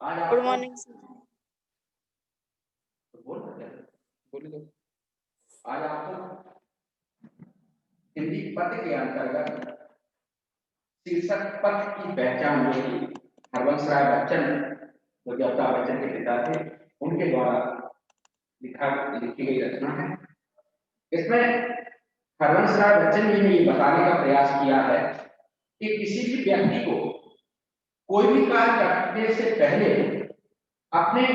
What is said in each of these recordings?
आज गुड आपको morning sir. बोलिए। आज आपको हिंदी पद के अंतर्गत शीर्षक पद की पहचान में हरवंश राय बच्चन, जो कि अमिताभ बच्चन के पिता थे, उनके द्वारा लिखी गई रचना है। इसमें हरवंश राय बच्चन जी ने ये बताने का प्रयास किया है कि किसी भी व्यक्ति को कोई भी कार्य करने से पहले अपने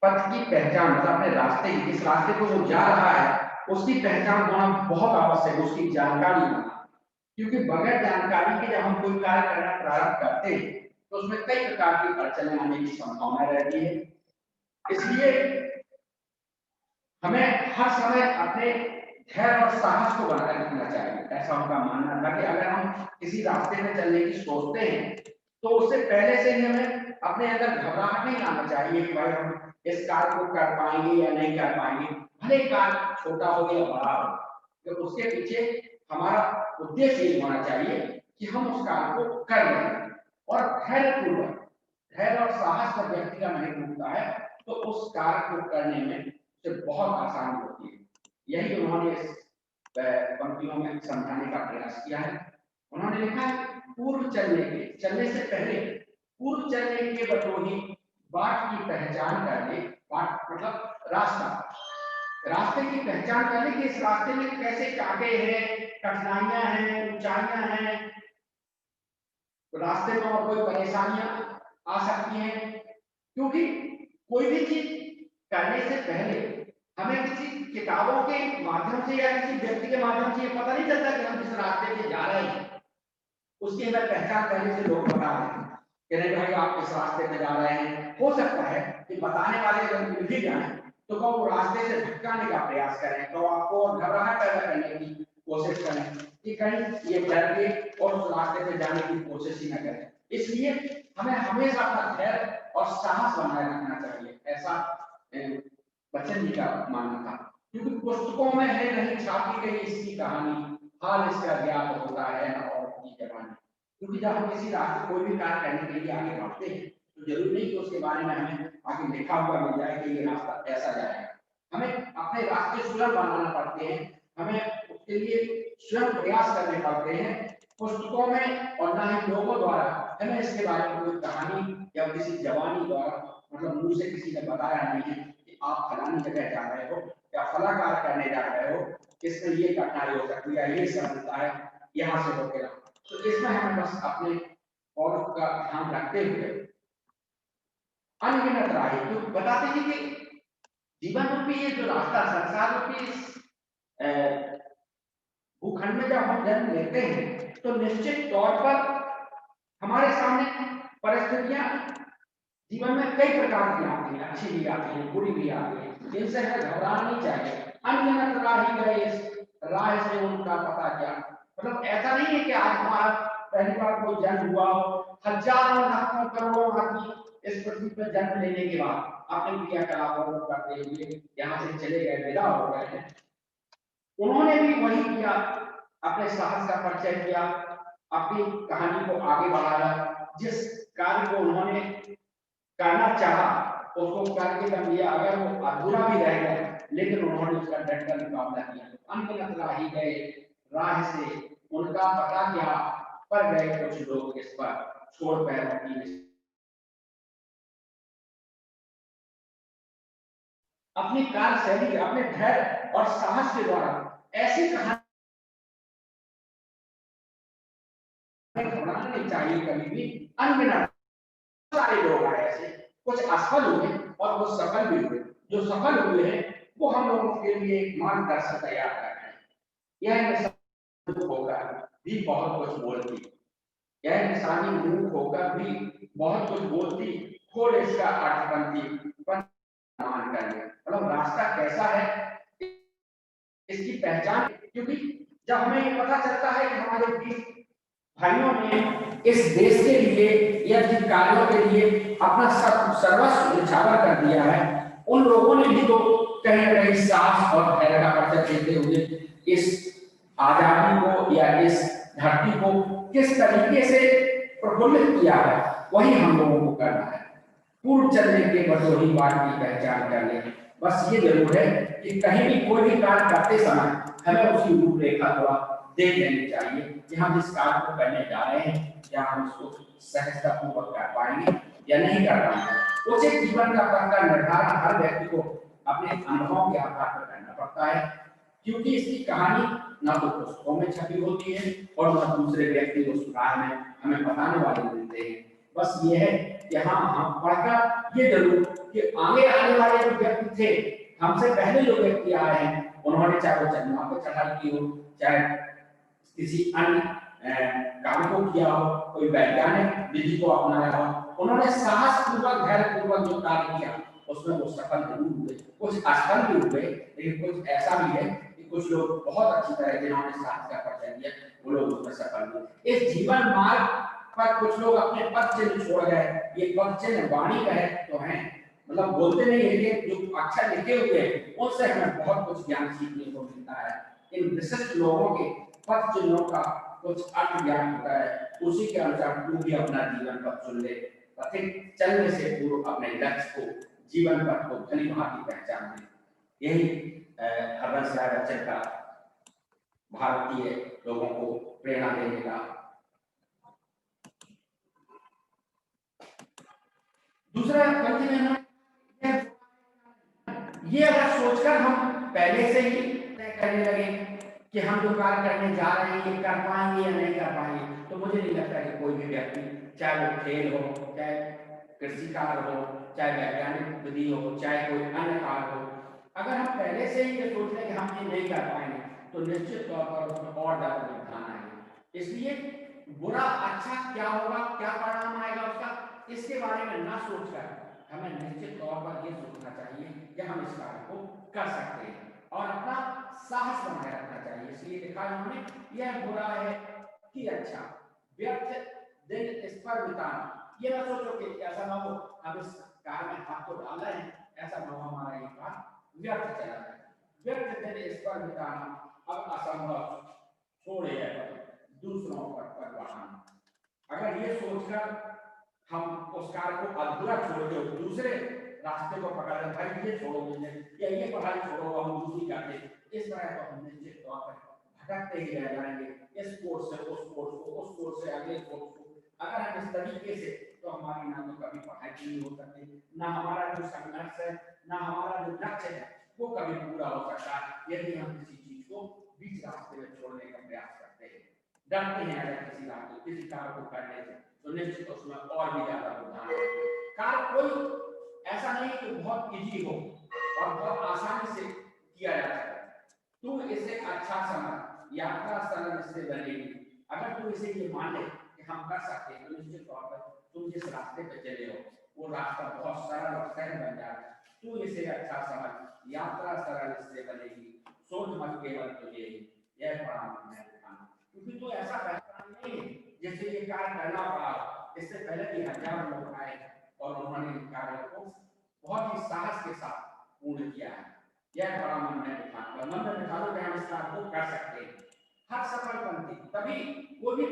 पथ की पहचान, मतलब अपने रास्ते, जिस रास्ते को वो जा रहा है उसकी पहचान होना बहुत आवश्यक है, उसकी जानकारी होना। क्योंकि बगैर जानकारी के जब हम कोई कार्य करना प्रारंभ करते हैं तो उसमें कई प्रकार की अड़चनें आने की संभावना रहती है। इसलिए हमें हर समय अपने धैर्य और साहस को बनाए रखना चाहिए। ऐसा उनका मानना था कि अगर हम किसी रास्ते में चलने की सोचते हैं तो उससे पहले से ही हमें अपने अंदर घबराहट नहीं लाना चाहिए कि भाई हम इस कार्य को कर पाएंगे या नहीं कर पाएंगे, भले कार्य छोटा हो या बड़ा हो, तो उसके पीछे हमारा उद्देश्य ये होना चाहिए कि हम उस कार्य को कर लें। और धैर्य और साहस का व्यक्ति का नहीं होता है तो उस कार्य को करने में से बहुत आसानी होती है। यही उन्होंने इस पंक्तियों में समझाने का प्रयास किया है। उन्होंने लिखा है, पूर्व चलने से पहले पूर्व चलने के बटोही बाट की पहचान कर ले। बाट मतलब रास्ता, रास्ते की पहचान कर ले कि इस रास्ते में कैसे कांटे हैं, कठिनाइयां हैं, ऊंचाइयां हैं, रास्ते में और कोई परेशानियां आ सकती हैं। क्योंकि कोई भी चीज करने से पहले हमें किसी किताबों के माध्यम से या किसी व्यक्ति के माध्यम से ये पता नहीं चलता कि हम जिस रास्ते से जा रहे हैं उसकी हमें पहचान करने से लोग बता दें कि नहीं भाई आप इस रास्ते पे जा रहे हैं। हो सकता है कि बताने वाले अगर मिल भी जाए तो वो रास्ते से भटकाने का प्रयास करें, तो आपको घबराहट पैदा करने की कोशिश करें कि कहीं ये डर के और उस रास्ते पे जाने की कोशिश ही न करें। इसलिए हमें हमेशा अपना धैर्य और साहस बनाए रखना चाहिए, ऐसा बच्चन जी का मानना था। क्योंकि पुस्तकों में है नहीं छापी गई इसकी कहानी, हाल इसका ज्ञात होता है न और की जवानी। क्योंकि जब हम किसी रास्ते कोई भी कार्य करने के लिए आगे बढ़ते हैं तो जरूरी नहीं कि उसके बारे में हमें आगे लिखा हुआ मिल जाए कि ये रास्ता ऐसा जाएगा। हमें अपने रास्ते स्वयं बनाना पड़ते हैं, हमें उसके लिए स्वयं प्रयास करने पड़ते हैं। पुस्तकों में और न ही लोगों द्वारा हमें इसके बारे में कोई कहानी या किसी जवानी द्वारा, मतलब मुंह से किसी ने बताया नहीं है कि आप फलानी जगह जा रहे हो या फला कार्य करने जा रहे हो, इसमें ये कठिनाई हो सकती है, ये सब होता है, यहाँ से होकर। तो इसमें हमें बस अपने और का ध्यान रखते हुए अनगिनत राही, तो बताते हैं कि जीवन रूपी ये जो रास्ता, संसार रूपी इस भूखंड में जब हम जन्म लेते हैं तो निश्चित तौर पर हमारे सामने परिस्थितियां जीवन में कई प्रकार की आती हैं, अच्छी भी आती हैं, बुरी भी आती हैं, जिनसे हमें घबराना नहीं चाहिए। अनगिनत राही गए इस राह से उनका पता क्या, मतलब ऐसा नहीं है कि आज हमारा पहली बार कोई जन्म हुआ हो, हजारों लाखों करोड़ों आदमी इस पृथ्वी पर जन्म लेने के बाद अपने क्रियाकलापों को करते हुए यहाँ से चले गए, विदा हो गए हैं। उन्होंने भी वही किया, अपने साहस का परिचय किया, अपनी कहानी को आगे बढ़ाया। जिस कार्य को उन्होंने करना चाहा उसको करके कर लिया, अगर वो अधूरा भी रह गया लेकिन उन्होंने उसका डटकर मुकाबला किया। अनगिनत राही गए राह से उनका पता क्या, पर गए कुछ लोग इस पर छोड़ पैरों की। अपनी कार्यशैली, अपने धैर्य और साहस के द्वारा ऐसी कहानी घबराना नहीं चाहिए कभी भी। अनगिनत सारे लोग आए ऐसे, कुछ असफल हुए और कुछ सफल भी हुए। जो सफल हुए हैं वो हम लोगों के लिए मार्गदर्शक तैयार कर रहे हैं। यह इंसान होकर भी बहुत कुछ बोलती, यह इंसानी मूर्ख होकर भी बहुत कुछ बोलती, खोल इसका अर्थ बनती, मान कर ले। मतलब रास्ता कैसा है इसकी पहचान, क्योंकि जब हमें ये पता चलता है कि हमारे बीच भाइयों ने इस देश के लिए या जिन कार्यों के लिए अपना सर्वस्व निछावर कर दिया है, उन लोगों ने भी तो कहीं न कहीं साहस और धैर्य का परिचय देते हुए इस आजादी को या इस धरती को किस तरीके से प्रफुल्लित किया है, वही हम लोगों को करना है। पूर्व चलने के बटोही बाट की पहचान कर ले। बस ये जरूर है कि कहीं भी कोई भी कार्य करते समय हमें उसकी रूपरेखा थोड़ा देख लेनी चाहिए कि हम जिस कार्य को करने जा रहे हैं क्या हम उसको सहजतापूर्वक कर पाएंगे या नहीं कर पाएंगे। उचित जीवन का पथ का निर्धारण हर व्यक्ति को अपने अनुभवों के आधार पर करना पड़ता है, क्योंकि इसकी कहानी ना तो पुस्तकों में छपी होती है और ना दूसरे व्यक्ति उस राह में हमें बताने वाले मिलते हैं। बस ये है कि हाँ हम पढ़कर ये जरूर कि आगे आने वाले जो व्यक्ति थे, हमसे पहले जो व्यक्ति आए हैं, उन्होंने चाहे वो चंद्रमा पर चढ़ाई की हो, चाहे किसी अन्य काम को किया हो, कोई वैज्ञानिक विधि को अपनाया हो, उन्होंने साहस पूर्वक धैर्य पूर्वक जो कार्य किया उसमें वो सफल जरूर हुए। कुछ असफल भी हुए, लेकिन कुछ ऐसा भी है कि कुछ लोग बहुत अच्छी तरह जिन्होंने साहस का परिचय दिया वो लोग उसमें सफल हुए। इस जीवन मार्ग पर कुछ लोग अपने पद चिन्ह छोड़ गए। ये पद चिन्ह वाणी कहे तो हैं, मतलब बोलते नहीं है, जो अक्षर लिखे हुए हैं उनसे हमें बहुत कुछ ज्ञान सीखने को मिलता है। इन विशिष्ट लोगों के पद चिन्हों का कुछ अर्थ ज्ञान होता है, उसी के अनुसार तू भी अपना जीवन पथ चुन ले। पथिक चलने से पूर्व अपने लक्ष्य को, जीवन पथ को भली भांति पहचान ले। यही हरवंश राय बच्चन का भारतीय लोगों को प्रेरणा देने का दूसरा पंक्ति में ये अगर सोचकर हम पहले से ही तय करने लगे कि हम जो कार्य करने जा रहे हैं ये कर पाएंगे या नहीं कर पाएंगे, तो मुझे नहीं लगता कि कोई भी व्यक्ति, चाहे वो खेल हो, चाहे कृषि कार्य हो, चाहे वैज्ञानिक विधि हो, चाहे कोई अन्य कार्य हो, अगर हम पहले से ही ये सोच लें कि हम ये नहीं कर पाएंगे तो निश्चित तौर पर उसमें और ज्यादा नुकसान आएगा। इसलिए बुरा अच्छा क्या होगा, क्या परिणाम आएगा उसका, इसके बारे में ना सोचकर हमें निश्चित तौर पर यह सोचना चाहिए कि हम इस कार्य को कर सकते हैं और अपना साहस बनाए रखना चाहिए। इसलिए लिखा है उन्होंने, यह बुरा है कि अच्छा, व्यर्थ दिन इस पर बिताना। ये ना सोचो कि ऐसा ना हो हम इस कार्य में हाथ तो डाल रहे हैं, ऐसा ना हो हमारा ये कार्य व्यर्थ चला जाए। व्यर्थ दिन इस पर बिताना अब असंभव, छोड़े दूसरों पर बढ़ाना। अगर ये सोचकर हम उस कार्य को अधूरा छोड़ के दूसरे रास्ते को पकड़ ले, भाई ये छोड़ो मुझे या ये पढ़ाई छोड़ो हम दूसरी करते, इस तरह तो हम निश्चित तौर पर भटकते ही रह जाएंगे, इस कोर्स से उस कोर्स को, उस कोर्स से अगले कोर्स को। अगर हम इस तरीके से, तो हमारी ना तो कभी पढ़ाई पूरी हो सकती, ना हमारा जो संघर्ष है, ना हमारा जो लक्ष्य है वो कभी पूरा हो सकता है यदि हम किसी चीज को बीच रास्ते में छोड़ने का प्रयास करते हैं, डरते हैं अगर किसी रास्ते किसी कार्य को करने से, तो निश्चित उसमें और भी ज्यादा रुझान है। कार्य कोई ऐसा नहीं कि बहुत इजी हो और बहुत आसानी से किया जा सके। तू इसे अच्छा समझ, यात्रा सरल इससे बनेगी। अगर तू इसे ये मान ले कि हम कर सकते हैं, तो निश्चित तौर पर तुम जिस रास्ते पे चले हो वो रास्ता बहुत सरल और सहज बन जाएगा। तू इसे अच्छा समझ, यात्रा सरल इससे बनेगी, सोच मत केवल तुझे यह पढ़ाना है दिखाना, क्योंकि तू ऐसा पहचान नहीं है जैसे ये कार्य करना पड़ा। इससे पहले भी हजारों लोग आए और उन्होंने कार्य को बहुत ही साहस के साथ पूर्ण किया है। यह बड़ा मन में बिठाना, मन में बिठा लो कि हम इस कार्य को कर सकते हैं। हर सफल पंथी, तभी वो भी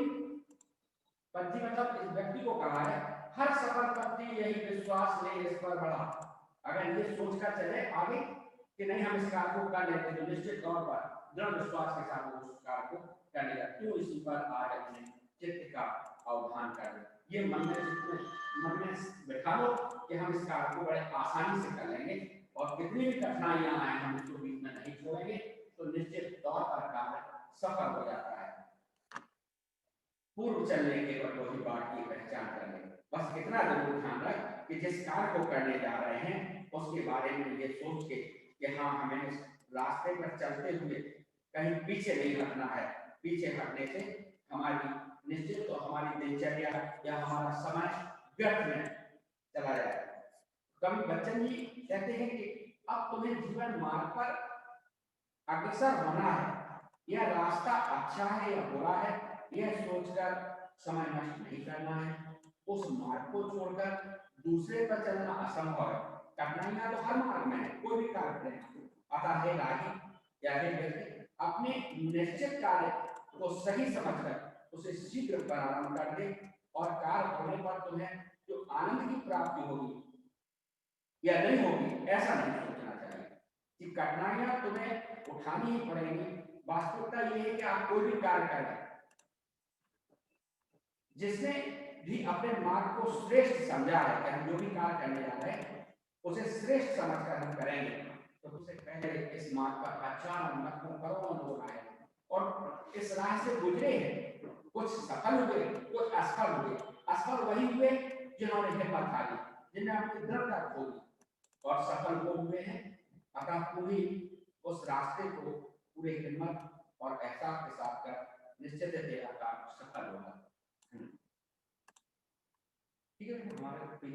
पंथी मतलब इस व्यक्ति को कहा है, हर सफल पंथी यही विश्वास ले इस पर बढ़ा। अगर ये सोचकर चले आगे कि नहीं हम इस कार्य को कर लेते, तो निश्चित तौर पर दृढ़ विश्वास के साथ उस कार्य को करने का, क्यों इसी पर आज अपने चित्त का अवधान कर, ये मन में बैठा लो कि हम इस कार्य को बड़े आसानी से कर लेंगे और कितनी भी कठिनाइयां आए हम इसको बीच में नहीं छोड़ेंगे, तो निश्चित तौर पर कार्य सफल हो जाता है। पूर्व चलने के बटोही बाट की पहचान कर ले। बस इतना जरूर ध्यान रख कि जिस कार्य को करने जा रहे हैं उसके बारे में ये सोच के कि हाँ हमें इस रास्ते पर चलते हुए कहीं पीछे नहीं हटना है। पीछे हटने से हमारी निश्चित तो हमारी दिनचर्या या हमारा समय व्यर्थ में चला जाएगा। कवि बच्चन जी कहते हैं कि अब तुम्हें जीवन मार्ग पर अग्रसर होना है, यह रास्ता अच्छा है या बुरा है यह सोचकर समय नष्ट नहीं करना है। उस मार्ग को छोड़कर दूसरे पर चलना असंभव है। कठिनाइयां तो हर मार्ग में है, कोई भी कार्य करें। अतः हे राही या हे व्यक्ति, अपने निश्चित कार्य को सही समझकर उसे शीघ्र प्रारंभ कर दे और कार्य होने पर तुम्हें जो आनंद की प्राप्ति होगी या नहीं होगी, ऐसा नहीं सोचना चाहिए कि कठिनाइयां तुम्हें उठानी ही पड़ेंगी। वास्तविकता ये है कि आप कोई भी कार्य करें, जिसने भी अपने मार्ग को श्रेष्ठ समझा है कि हम जो भी कार्य करने जा रहे हैं उसे श्रेष्ठ समझकर हम करेंगे, तो उससे पहले इस मार्ग पर हजारों लाखों करोड़ों लोग आए और इस राह से गुजरे हैं। कुछ सफल हुए, कुछ असफल हुए। असफल वही हुए जिन्होंने हिम्मत हारी, जिन्हें अपनी दृढ़ता खो दी, और सफल वो हुए हैं अतः पूरी उस रास्ते को पूरे हिम्मत और एहसास के साथ कर निश्चित है तेरा काम सफल होगा। ठीक है, हमारे